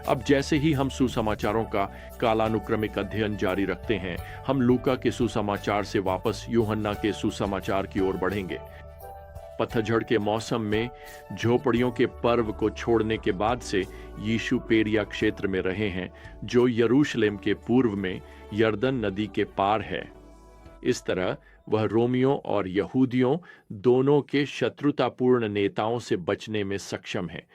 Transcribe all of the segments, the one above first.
अब जैसे ही हम सुसमाचारों का कालानुक्रमिक अध्ययन जारी रखते हैं, हम लूका के सुसमाचार से वापस यूहन्ना के सुसमाचार की ओर बढ़ेंगे। पतझड़ के मौसम में झोपड़ियों के पर्व को छोड़ने के बाद से यीशु पेरिया क्षेत्र में रहे हैं, जो यरूशलेम के पूर्व में यरदन नदी के पार है। इस तरह वह रोमियों और यहूदियों दोनों के शत्रुतापूर्ण नेताओं से बचने में सक्षम है।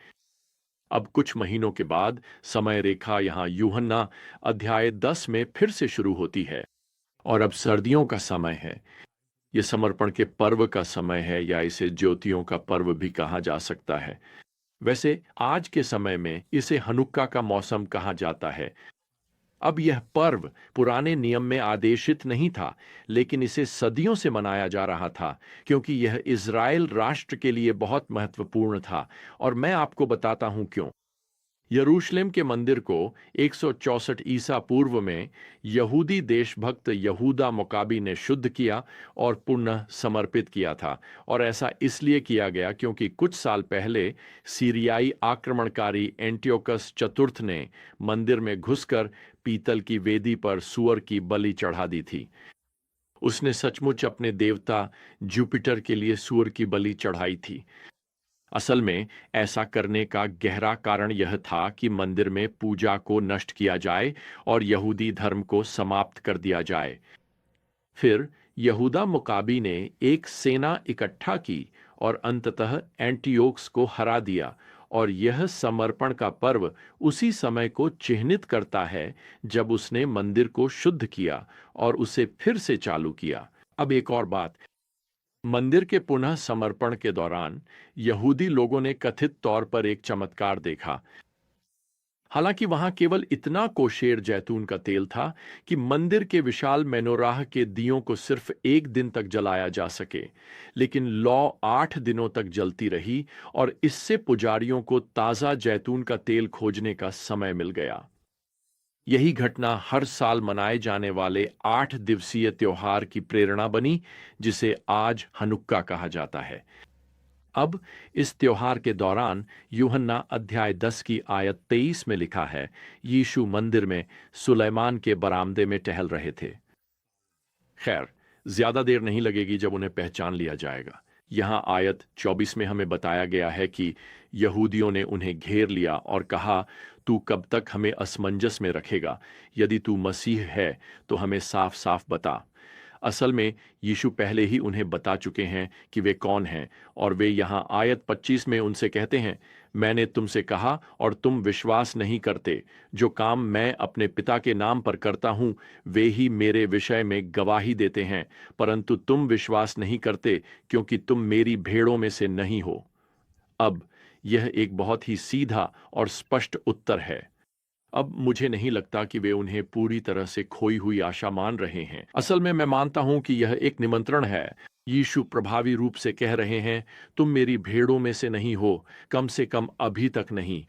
अब कुछ महीनों के बाद समय रेखा यहाँ यूहन्ना अध्याय 10 में फिर से शुरू होती है और अब सर्दियों का समय है। यह समर्पण के पर्व का समय है, या इसे ज्योतियों का पर्व भी कहा जा सकता है। वैसे आज के समय में इसे हनुक्का का मौसम कहा जाता है। अब यह पर्व पुराने नियम में आदेशित नहीं था, लेकिन इसे सदियों से मनाया जा रहा था, क्योंकि यह इज़राइल राष्ट्र के लिए बहुत महत्वपूर्ण था। और मैं आपको बताता हूं क्यों। यरूशलेम के मंदिर को 164 ईसा पूर्व में यहूदी देशभक्त यहूदा मकाबी ने शुद्ध किया और पुनः समर्पित किया था। और ऐसा इसलिए किया गया क्योंकि कुछ साल पहले सीरियाई आक्रमणकारी एंटियोकस चतुर्थ ने मंदिर में घुसकर पीतल की वेदी पर सूअर की बलि चढ़ा दी थी। उसने सचमुच अपने देवता जुपिटर के लिए सूअर की बलि चढ़ाई थी। असल में ऐसा करने का गहरा कारण यह था कि मंदिर में पूजा को नष्ट किया जाए और यहूदी धर्म को समाप्त कर दिया जाए। फिर यहूदा मुकाबी ने एक सेना इकट्ठा की और अंततः एंटियोक्स को हरा दिया, और यह समर्पण का पर्व उसी समय को चिह्नित करता है जब उसने मंदिर को शुद्ध किया और उसे फिर से चालू किया। अब एक और बात, मंदिर के पुनः समर्पण के दौरान यहूदी लोगों ने कथित तौर पर एक चमत्कार देखा। हालांकि वहां केवल इतना कोशेर जैतून का तेल था कि मंदिर के विशाल मेनोराह के दियों को सिर्फ एक दिन तक जलाया जा सके, लेकिन लौ 8 दिनों तक जलती रही, और इससे पुजारियों को ताजा जैतून का तेल खोजने का समय मिल गया। यही घटना हर साल मनाए जाने वाले 8 दिवसीय त्योहार की प्रेरणा बनी, जिसे आज हनुक्का कहा जाता है। अब इस त्योहार के दौरान यूहन्ना अध्याय 10 की आयत 23 में लिखा है, यीशु मंदिर में सुलेमान के बरामदे में टहल रहे थे। खैर, ज्यादा देर नहीं लगेगी जब उन्हें पहचान लिया जाएगा। यहां आयत 24 में हमें बताया गया है कि यहूदियों ने उन्हें घेर लिया और कहा, तू कब तक हमें असमंजस में रखेगा? यदि तू मसीह है तो हमें साफ साफ बता। असल में यीशु पहले ही उन्हें बता चुके हैं कि वे कौन हैं, और वे यहाँ आयत 25 में उनसे कहते हैं, मैंने तुमसे कहा और तुम विश्वास नहीं करते। जो काम मैं अपने पिता के नाम पर करता हूं, वे ही मेरे विषय में गवाही देते हैं, परंतु तुम विश्वास नहीं करते क्योंकि तुम मेरी भेड़ों में से नहीं हो। अब यह एक बहुत ही सीधा और स्पष्ट उत्तर है। अब मुझे नहीं लगता कि वे उन्हें पूरी तरह से खोई हुई आशा मान रहे हैं। असल में मैं मानता हूं कि यह एक निमंत्रण है। यीशु प्रभावी रूप से कह रहे हैं, तुम मेरी भेड़ों में से नहीं हो, कम से कम अभी तक नहीं।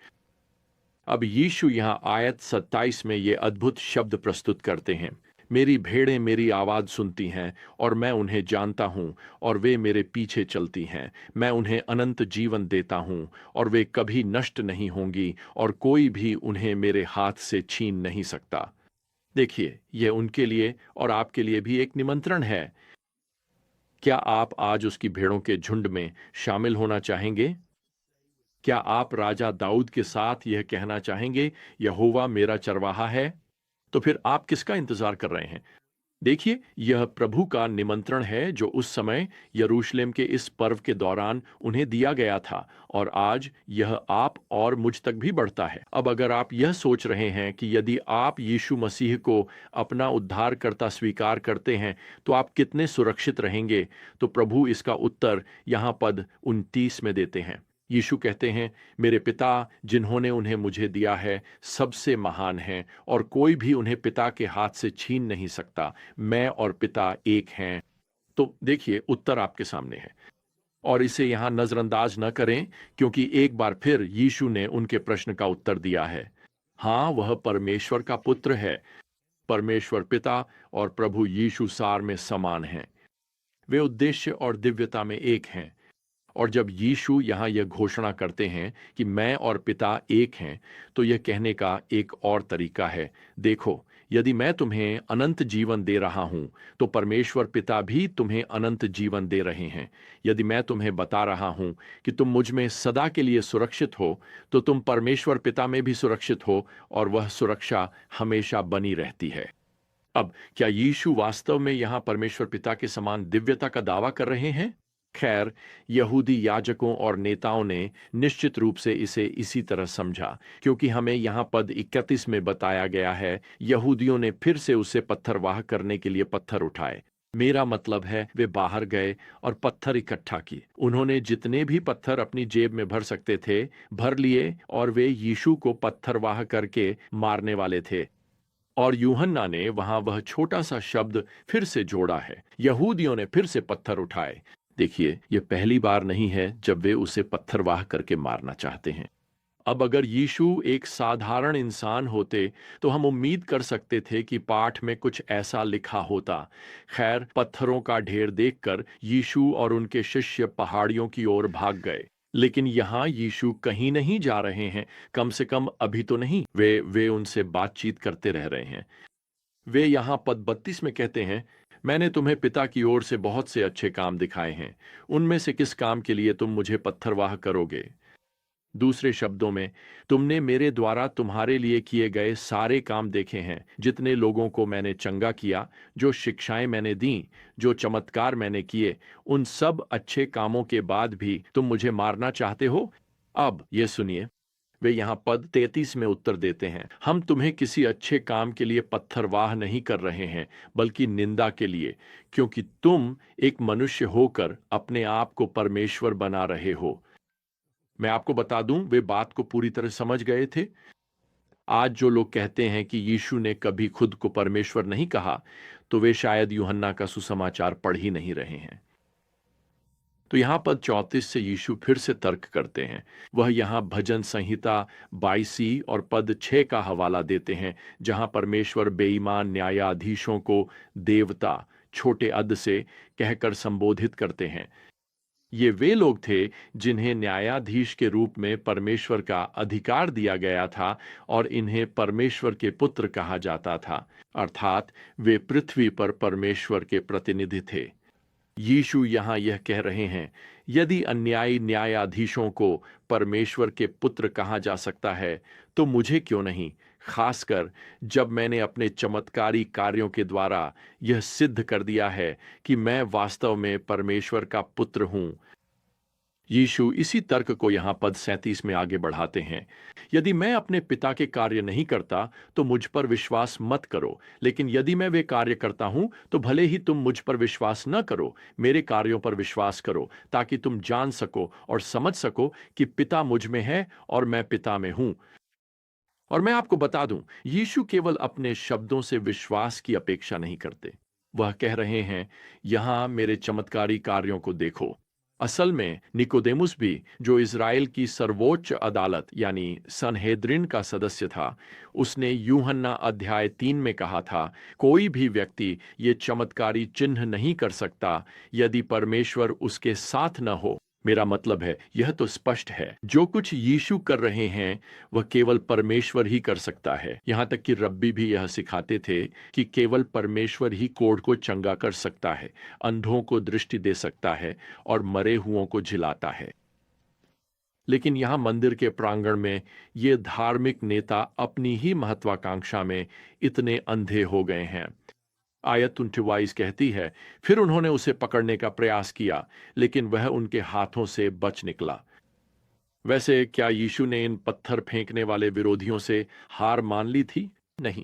अब यीशु यहाँ आयत 27 में ये अद्भुत शब्द प्रस्तुत करते हैं, मेरी भेड़ें मेरी आवाज सुनती हैं और मैं उन्हें जानता हूं, और वे मेरे पीछे चलती हैं। मैं उन्हें अनंत जीवन देता हूं और वे कभी नष्ट नहीं होंगी, और कोई भी उन्हें मेरे हाथ से छीन नहीं सकता। देखिए, यह उनके लिए और आपके लिए भी एक निमंत्रण है। क्या आप आज उसकी भेड़ों के झुंड में शामिल होना चाहेंगे? क्या आप राजा दाऊद के साथ यह कहना चाहेंगे, यहोवा मेरा चरवाहा है? तो फिर आप किसका इंतजार कर रहे हैं? देखिए, यह प्रभु का निमंत्रण है जो उस समय यरूशलेम के इस पर्व के दौरान उन्हें दिया गया था, और आज यह आप और मुझ तक भी बढ़ता है। अब अगर आप यह सोच रहे हैं कि यदि आप यीशु मसीह को अपना उद्धारकर्ता स्वीकार करते हैं तो आप कितने सुरक्षित रहेंगे, तो प्रभु इसका उत्तर यहाँ पद 29 में देते हैं। यीशु कहते हैं, मेरे पिता जिन्होंने उन्हें मुझे दिया है सबसे महान हैं, और कोई भी उन्हें पिता के हाथ से छीन नहीं सकता। मैं और पिता एक हैं। तो देखिए, उत्तर आपके सामने है, और इसे यहां नजरअंदाज न करें, क्योंकि एक बार फिर यीशु ने उनके प्रश्न का उत्तर दिया है। हाँ, वह परमेश्वर का पुत्र है। परमेश्वर पिता और प्रभु यीशु सार में समान हैं। वे उद्देश्य और दिव्यता में एक हैं, और जब यीशु यहाँ यह घोषणा करते हैं कि मैं और पिता एक हैं, तो यह कहने का एक और तरीका है, देखो, यदि मैं तुम्हें अनंत जीवन दे रहा हूं, तो परमेश्वर पिता भी तुम्हें अनंत जीवन दे रहे हैं। यदि मैं तुम्हें बता रहा हूं कि तुम मुझ में सदा के लिए सुरक्षित हो, तो तुम परमेश्वर पिता में भी सुरक्षित हो, और वह सुरक्षा हमेशा बनी रहती है। अब क्या यीशु वास्तव में यहाँ परमेश्वर पिता के समान दिव्यता का दावा कर रहे हैं? खैर, यहूदी याजकों और नेताओं ने निश्चित रूप से इसे इसी तरह समझा, क्योंकि हमें यहाँ पद 31 में बताया गया है, यहूदियों ने फिर से उसे पत्थरवाह करने के लिए पत्थर उठाए। मेरा मतलब है, वे बाहर गए और पत्थर इकट्ठा किए। उन्होंने जितने भी पत्थर अपनी जेब में भर सकते थे, भर लिए, और वे यीशु को पत्थरवाह करके मारने वाले थे। और यूहन्ना ने वहां वह छोटा सा शब्द फिर से जोड़ा है, यहूदियों ने फिर से पत्थर उठाए। देखिए, यह पहली बार नहीं है जब वे उसे पत्थरवाह करके मारना चाहते हैं। अब अगर यीशु एक साधारण इंसान होते, तो हम उम्मीद कर सकते थे कि पाठ में कुछ ऐसा लिखा होता। खैर, पत्थरों का ढेर देखकर यीशु और उनके शिष्य पहाड़ियों की ओर भाग गए। लेकिन यहाँ यीशु कहीं नहीं जा रहे हैं, कम से कम अभी तो नहीं। वे उनसे बातचीत करते रह रहे हैं। वे यहाँ पद 32 में कहते हैं, मैंने तुम्हें पिता की ओर से बहुत से अच्छे काम दिखाए हैं, उनमें से किस काम के लिए तुम मुझे पत्थरवाह करोगे? दूसरे शब्दों में, तुमने मेरे द्वारा तुम्हारे लिए किए गए सारे काम देखे हैं। जितने लोगों को मैंने चंगा किया, जो शिक्षाएं मैंने दी, जो चमत्कार मैंने किए, उन सब अच्छे कामों के बाद भी तुम मुझे मारना चाहते हो? अब ये सुनिए, वे यहाँ पद 33 में उत्तर देते हैं, हम तुम्हें किसी अच्छे काम के लिए पत्थरवाह नहीं कर रहे हैं, बल्कि निंदा के लिए, क्योंकि तुम एक मनुष्य होकर अपने आप को परमेश्वर बना रहे हो। मैं आपको बता दूं, वे बात को पूरी तरह समझ गए थे। आज जो लोग कहते हैं कि यीशु ने कभी खुद को परमेश्वर नहीं कहा, तो वे शायद यूहन्ना का सुसमाचार पढ़ ही नहीं रहे हैं। तो यहां पद 34 से यीशु फिर से तर्क करते हैं। वह यहां भजन संहिता 22 और पद 6 का हवाला देते हैं, जहां परमेश्वर बेईमान न्यायाधीशों को देवता छोटे अद से कहकर संबोधित करते हैं। ये वे लोग थे जिन्हें न्यायाधीश के रूप में परमेश्वर का अधिकार दिया गया था, और इन्हें परमेश्वर के पुत्र कहा जाता था, अर्थात वे पृथ्वी पर परमेश्वर के प्रतिनिधि थे। यीशु यहाँ यह कह रहे हैं, यदि अन्यायी न्यायाधीशों को परमेश्वर के पुत्र कहा जा सकता है, तो मुझे क्यों नहीं, खासकर जब मैंने अपने चमत्कारी कार्यों के द्वारा यह सिद्ध कर दिया है कि मैं वास्तव में परमेश्वर का पुत्र हूं। यीशु इसी तर्क को यहाँ पद 37 में आगे बढ़ाते हैं, यदि मैं अपने पिता के कार्य नहीं करता, तो मुझ पर विश्वास मत करो, लेकिन यदि मैं वे कार्य करता हूं, तो भले ही तुम मुझ पर विश्वास न करो, मेरे कार्यों पर विश्वास करो, ताकि तुम जान सको और समझ सको कि पिता मुझ में है और मैं पिता में हूं। और मैं आपको बता दूं, यीशु केवल अपने शब्दों से विश्वास की अपेक्षा नहीं करते। वह कह रहे हैं, यहां मेरे चमत्कारी कार्यों को देखो। असल में निकोदेमुस भी, जो इज़राइल की सर्वोच्च अदालत यानी सनहेद्रिन का सदस्य था, उसने यूहन्ना अध्याय 3 में कहा था, कोई भी व्यक्ति ये चमत्कारी चिन्ह नहीं कर सकता यदि परमेश्वर उसके साथ न हो। मेरा मतलब है, यह तो स्पष्ट है, जो कुछ यीशु कर रहे हैं वह केवल परमेश्वर ही कर सकता है। यहां तक कि रब्बी भी यह सिखाते थे कि केवल परमेश्वर ही कोढ़ को चंगा कर सकता है, अंधों को दृष्टि दे सकता है और मरे हुओं को जिलाता है। लेकिन यहां मंदिर के प्रांगण में ये धार्मिक नेता अपनी ही महत्वाकांक्षा में इतने अंधे हो गए हैं। आयत 28 कहती है, फिर उन्होंने उसे पकड़ने का प्रयास किया, लेकिन वह उनके हाथों से बच निकला। वैसे क्या यीशु ने इन पत्थर फेंकने वाले विरोधियों से हार मान ली थी? नहीं।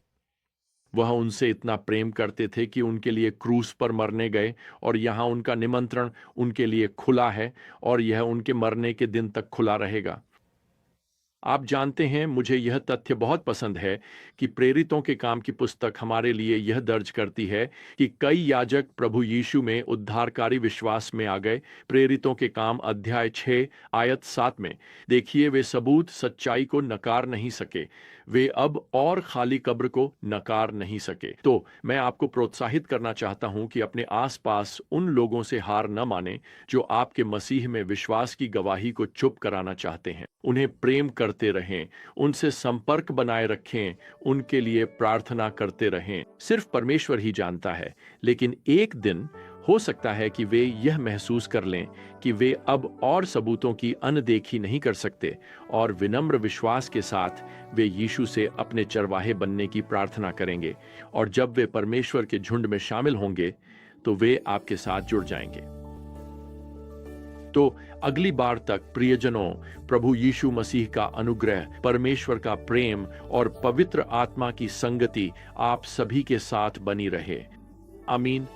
वह उनसे इतना प्रेम करते थे कि उनके लिए क्रूस पर मरने गए, और यहां उनका निमंत्रण उनके लिए खुला है, और यह उनके मरने के दिन तक खुला रहेगा। आप जानते हैं, मुझे यह तथ्य बहुत पसंद है कि प्रेरितों के काम की पुस्तक हमारे लिए यह दर्ज करती है कि कई याजक प्रभु यीशु में उद्धारकारी विश्वास में आ गए। प्रेरितों के काम अध्याय 6 आयत 7 में देखिए, वे सबूत सच्चाई को नकार नहीं सके, वे अब और खाली कब्र को नकार नहीं सके। तो मैं आपको प्रोत्साहित करना चाहता हूं कि अपने आसपास उन लोगों से हार न माने जो आपके मसीह में विश्वास की गवाही को चुप कराना चाहते हैं। उन्हें प्रेम करते रहें, उनसे संपर्क बनाए रखें, उनके लिए प्रार्थना करते रहें। सिर्फ परमेश्वर ही जानता है, लेकिन एक दिन हो सकता है कि वे यह महसूस कर लें कि वे अब और सबूतों की अनदेखी नहीं कर सकते और विनम्र विश्वास के साथ वे यीशु से अपने चरवाहे बनने की प्रार्थना करेंगे। और जब वे परमेश्वर के झुंड में शामिल होंगे तो वे आपके साथ जुड़ जाएंगे। तो अगली बार तक प्रियजनों, प्रभु यीशु मसीह का अनुग्रह, परमेश्वर का प्रेम और पवित्र आत्मा की संगति आप सभी के साथ बनी रहे। आमीन।